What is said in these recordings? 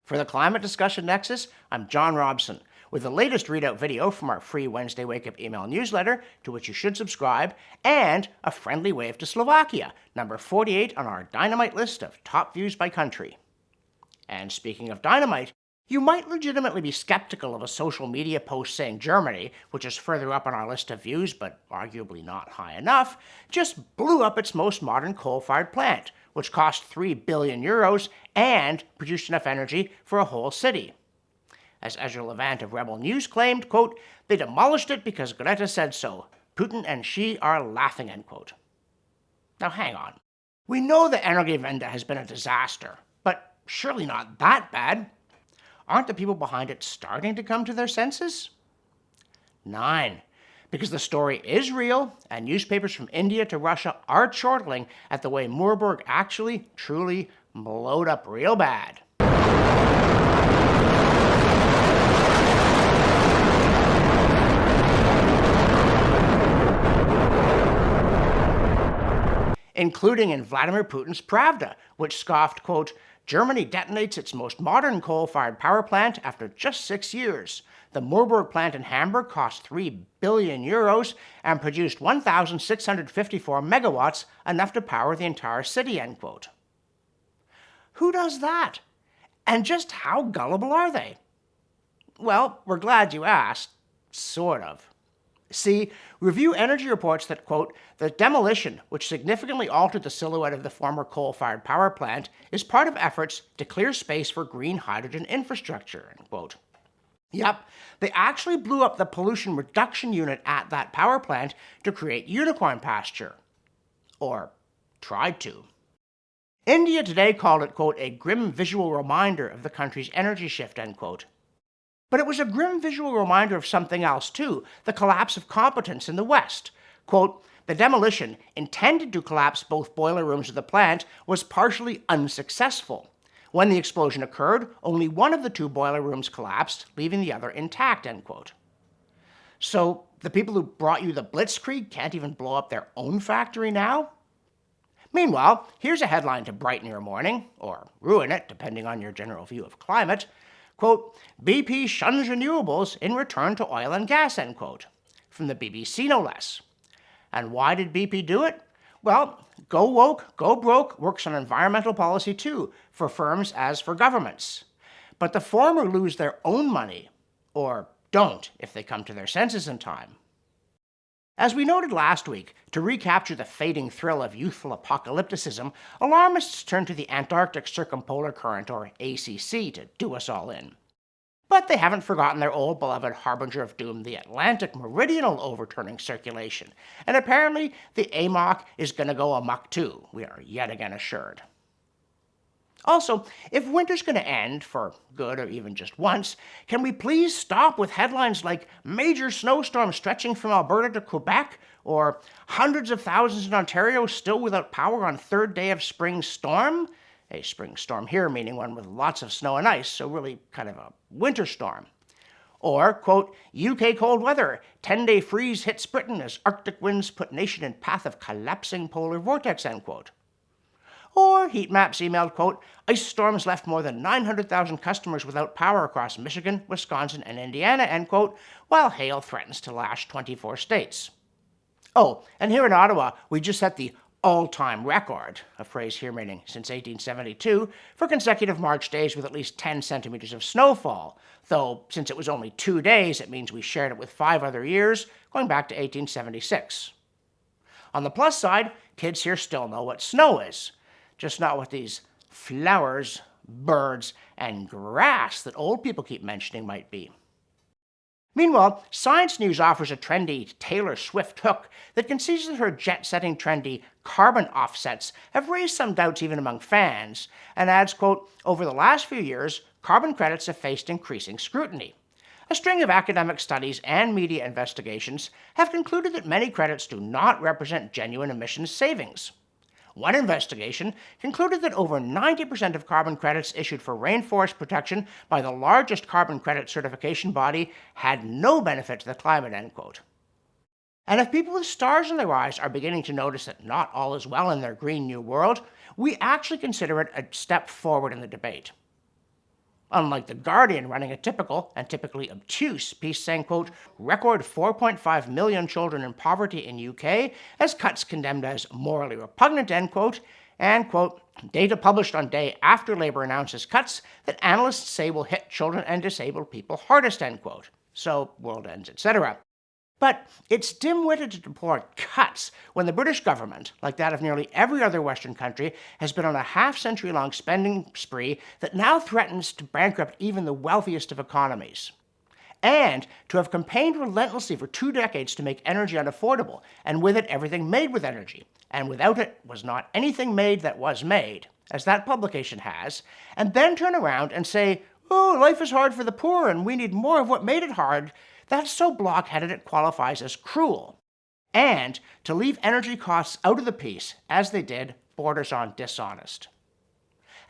For the Climate Discussion Nexus, I'm John Robson, with the latest readout video from our free Wednesday Wake Up email newsletter, to which you should subscribe, and a friendly wave to Slovakia, number 48 on our dynamite list of top views by country. And speaking of dynamite, you might legitimately be skeptical of a social media post saying Germany, which is further up on our list of views but arguably not high enough, just blew up its most modern coal-fired plant, which cost 3 billion euros and produced enough energy for a whole city. As Ezra Levant of Rebel News claimed, quote, "They demolished it because Greta said so. Putin and Xi are laughing," end quote. Now hang on. We know the Energiewende has been a disaster, but surely not that bad. Aren't the people behind it starting to come to their senses? 9. Because the story is real, and newspapers from India to Russia are chortling at the way Murberg actually, truly blowed up real bad. Including in Vladimir Putin's Pravda, which scoffed, quote, "Germany detonates its most modern coal-fired power plant after just 6 years. The Murberg plant in Hamburg cost 3 billion euros and produced 1,654 megawatts, enough to power the entire city," end quote. Who does that? And just how gullible are they? Well, we're glad you asked. Sort of. See, Review Energy reports that, quote, "The demolition, which significantly altered the silhouette of the former coal-fired power plant, is part of efforts to clear space for green hydrogen infrastructure," end quote. Yep, they actually blew up the pollution reduction unit at that power plant to create unicorn pasture. Or tried to. India today called it, quote, "a grim visual reminder of the country's energy shift," end quote. But it was a grim visual reminder of something else too, the collapse of competence in the West. Quote, "The demolition, intended to collapse both boiler rooms of the plant, was partially unsuccessful. When the explosion occurred, only one of the 2 boiler rooms collapsed, leaving the other intact," end quote. So the people who brought you the blitzkrieg can't even blow up their own factory now? Meanwhile, here's a headline to brighten your morning, or ruin it, depending on your general view of climate. Quote, "BP shuns renewables in return to oil and gas," end quote. From the BBC, no less. And why did BP do it? Well, go woke, go broke works on environmental policy too, for firms as for governments. But the former lose their own money, or don't if they come to their senses in time. As we noted last week, to recapture the fading thrill of youthful apocalypticism, alarmists turn to the Antarctic Circumpolar Current, or ACC, to do us all in. But they haven't forgotten their old beloved harbinger of doom, the Atlantic Meridional overturning circulation, and apparently the AMOC is going to go amok too, we are yet again assured. Also, if winter's going to end, for good or even just once, can we please stop with headlines like "major snowstorm stretching from Alberta to Quebec," or "hundreds of thousands in Ontario still without power on 3rd day of spring storm"? A spring storm here meaning one with lots of snow and ice, so really kind of a winter storm. Or, quote, "UK cold weather, 10-day freeze hits Britain as Arctic winds put nation in path of collapsing polar vortex," end quote. Or heat maps emailed, quote, "Ice storms left more than 900,000 customers without power across Michigan, Wisconsin, and Indiana," end quote, while hail threatens to lash 24 states. Oh, and here in Ottawa, we just set the all-time record, a phrase here meaning since 1872, for consecutive March days with at least 10 centimeters of snowfall, though since it was only 2 days, it means we shared it with 5 other years, going back to 1876. On the plus side, kids here still know what snow is, just not what these flowers, birds, and grass that old people keep mentioning might be. Meanwhile, Science News offers a trendy Taylor Swift hook that concedes that her jet-setting trendy carbon offsets have raised some doubts even among fans, and adds, quote, "Over the last few years, carbon credits have faced increasing scrutiny. A string of academic studies and media investigations have concluded that many credits do not represent genuine emissions savings. One investigation concluded that over 90% of carbon credits issued for rainforest protection by the largest carbon credit certification body had no benefit to the climate," end quote. And if people with stars in their eyes are beginning to notice that not all is well in their green new world, we actually consider it a step forward in the debate. Unlike The Guardian running a typical, and typically obtuse, piece saying, quote, record 4.5 million children in poverty in UK as cuts condemned as morally repugnant, end quote, and, quote, data published on day after Labour announces cuts that analysts say will hit children and disabled people hardest, end quote. So, world ends, etc. But it's dim-witted to deplore cuts when the British government, like that of nearly every other Western country, has been on a half-century-long spending spree that now threatens to bankrupt even the wealthiest of economies. And to have campaigned relentlessly for 2 decades to make energy unaffordable, and with it everything made with energy, and without it was not anything made that was made, as that publication has, and then turn around and say, oh, life is hard for the poor and we need more of what made it hard, that's so blockheaded it qualifies as cruel. And to leave energy costs out of the piece, as they did, borders on dishonest.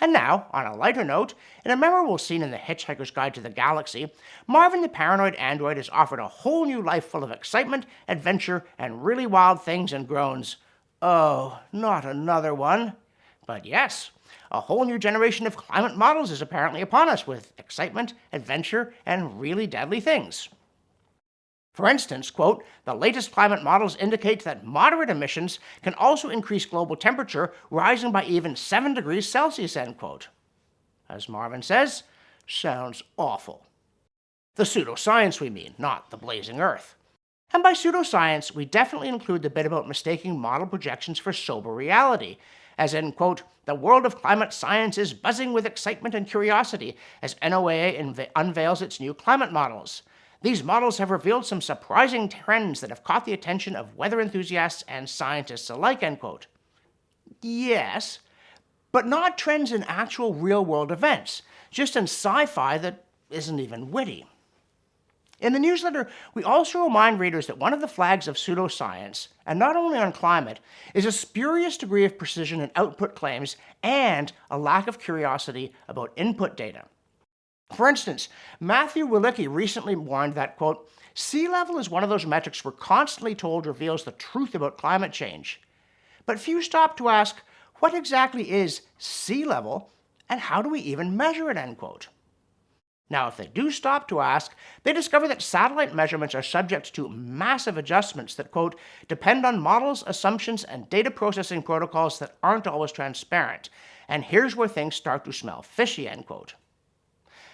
And now, on a lighter note, in a memorable scene in The Hitchhiker's Guide to the Galaxy, Marvin the paranoid android is offered a whole new life full of excitement, adventure, and really wild things and groans, oh, not another one. But yes, a whole new generation of climate models is apparently upon us with excitement, adventure, and really deadly things. For instance, quote, the latest climate models indicate that moderate emissions can also increase global temperature, rising by even 7 degrees Celsius, end quote. As Marvin says, sounds awful. The pseudoscience we mean, not the blazing earth. And by pseudoscience, we definitely include the bit about mistaking model projections for sober reality, as in, quote, the world of climate science is buzzing with excitement and curiosity as NOAA unveils its new climate models. These models have revealed some surprising trends that have caught the attention of weather enthusiasts and scientists alike, end quote. Yes, but not trends in actual real-world events, just in sci-fi that isn't even witty. In the newsletter, we also remind readers that one of the flags of pseudoscience, and not only on climate, is a spurious degree of precision in output claims and a lack of curiosity about input data. For instance, Matthew Willicke recently warned that, quote, sea level is one of those metrics we're constantly told reveals the truth about climate change. But few stop to ask, what exactly is sea level, and how do we even measure it, end quote. Now, if they do stop to ask, they discover that satellite measurements are subject to massive adjustments that, quote, depend on models, assumptions, and data processing protocols that aren't always transparent. And here's where things start to smell fishy, end quote.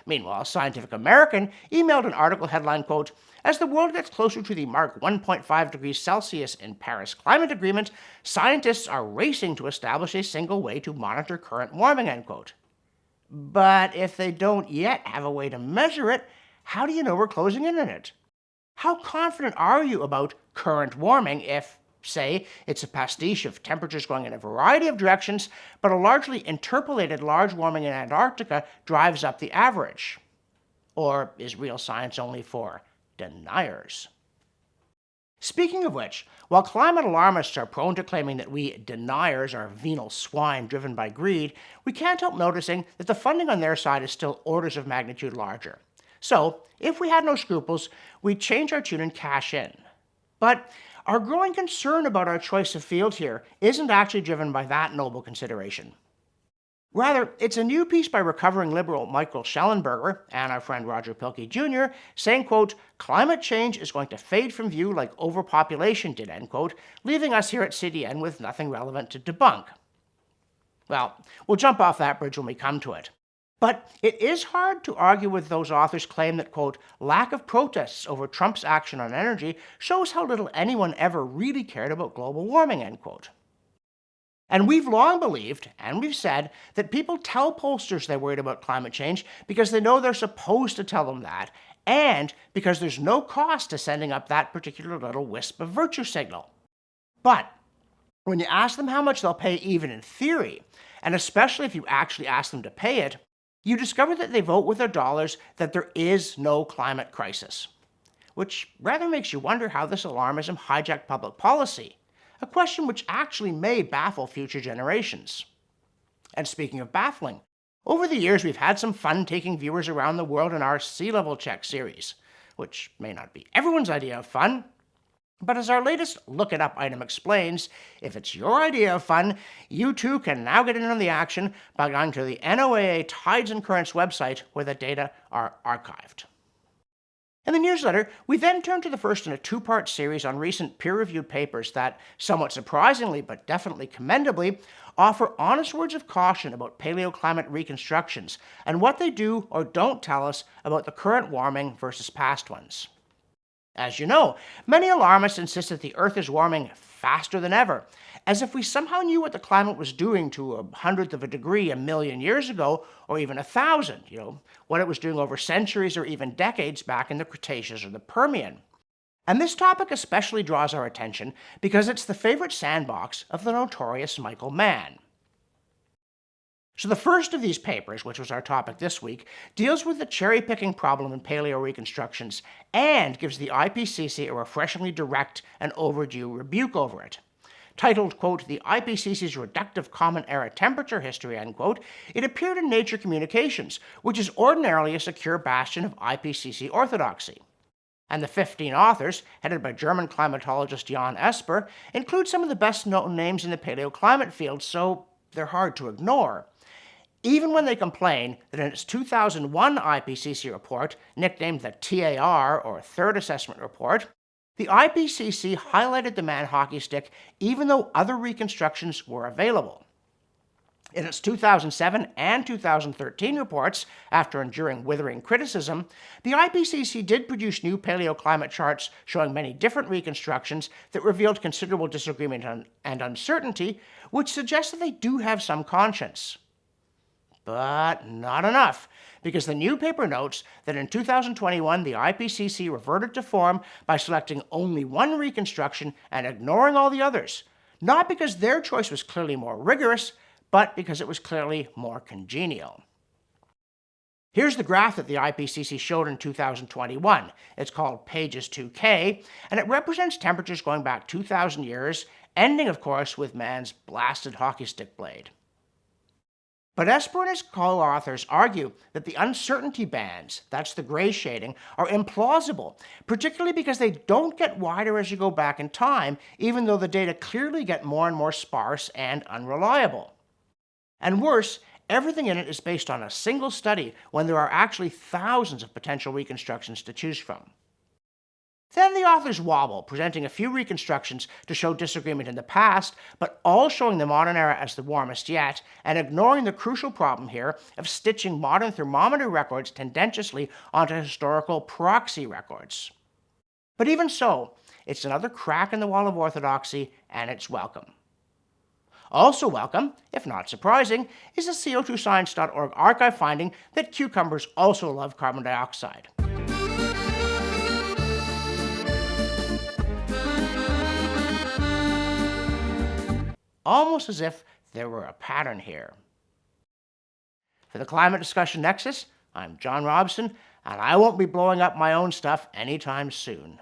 Meanwhile, Scientific American emailed an article headline, quote, as the world gets closer to the mark 1.5 degrees Celsius in Paris Climate Agreement, scientists are racing to establish a single way to monitor current warming, end quote. But if they don't yet have a way to measure it, how do you know we're closing in on it? How confident are you about current warming if, say, it's a pastiche of temperatures going in a variety of directions, but a largely interpolated large warming in Antarctica drives up the average? Or is real science only for deniers? Speaking of which, while climate alarmists are prone to claiming that we deniers are venal swine driven by greed, we can't help noticing that the funding on their side is still orders of magnitude larger. So, if we had no scruples, we'd change our tune and cash in. But our growing concern about our choice of field here isn't actually driven by that noble consideration. Rather, it's a new piece by recovering liberal Michael Schellenberger and our friend Roger Pilkey Jr. saying, quote, climate change is going to fade from view like overpopulation did, end quote, leaving us here at CDN with nothing relevant to debunk. Well, we'll jump off that bridge when we come to it. But it is hard to argue with those authors' claim that, quote, lack of protests over Trump's action on energy shows how little anyone ever really cared about global warming, end quote. And we've long believed, and we've said, that people tell pollsters they're worried about climate change because they know they're supposed to tell them that, and because there's no cost to sending up that particular little wisp of virtue signal. But when you ask them how much they'll pay even in theory, and especially if you actually ask them to pay it, you discover that they vote with their dollars that there is no climate crisis, which rather makes you wonder how this alarmism hijacked public policy, a question which actually may baffle future generations. And speaking of baffling, over the years we've had some fun taking viewers around the world in our Sea Level Check series, which may not be everyone's idea of fun, But as our latest Look It Up item explains, if it's your idea of fun, you too can now get in on the action by going to the NOAA Tides and Currents website where the data are archived. In the newsletter, we then turn to the first in a two-part series on recent peer-reviewed papers that, somewhat surprisingly but definitely commendably, offer honest words of caution about paleoclimate reconstructions and what they do or don't tell us about the current warming versus past ones. As you know, many alarmists insist that the Earth is warming faster than ever, as if we somehow knew what the climate was doing to 1/100th of a degree a million years ago, or even 1,000, what it was doing over centuries or even decades back in the Cretaceous or the Permian. And this topic especially draws our attention because it's the favorite sandbox of the notorious Michael Mann. So the first of these papers, which was our topic this week, deals with the cherry-picking problem in paleo reconstructions and gives the IPCC a refreshingly direct and overdue rebuke over it. Titled, quote, "The IPCC's Reductive Common Era Temperature History," unquote, it appeared in Nature Communications, which is ordinarily a secure bastion of IPCC orthodoxy. And the 15 authors, headed by German climatologist Jan Esper, include some of the best-known names in the paleoclimate field, so they're hard to ignore. Even when they complain that in its 2001 IPCC report, nicknamed the TAR, or Third Assessment Report, the IPCC highlighted the Mann hockey stick even though other reconstructions were available. In its 2007 and 2013 reports, after enduring withering criticism, the IPCC did produce new paleoclimate charts showing many different reconstructions that revealed considerable disagreement and uncertainty, which suggests that they do have some conscience. But not enough, because the new paper notes that in 2021 the IPCC reverted to form by selecting only one reconstruction and ignoring all the others, not because their choice was clearly more rigorous, but because it was clearly more congenial. Here's the graph that the IPCC showed in 2021. It's called Pages 2K, and it represents temperatures going back 2,000 years, ending, of course, with man's blasted hockey stick blade. But Esper and his co-authors argue that the uncertainty bands, that's the gray shading, are implausible, particularly because they don't get wider as you go back in time, even though the data clearly get more and more sparse and unreliable. And worse, everything in it is based on a single study when there are actually thousands of potential reconstructions to choose from. Then the authors wobble, presenting a few reconstructions to show disagreement in the past, but all showing the modern era as the warmest yet, and ignoring the crucial problem here of stitching modern thermometer records tendentiously onto historical proxy records. But even so, it's another crack in the wall of orthodoxy, and it's welcome. Also welcome, if not surprising, is a CO2science.org archive finding that cucumbers also love carbon dioxide. Almost as if there were a pattern here. For the Climate Discussion Nexus, I'm John Robson, and I won't be blowing up my own stuff anytime soon.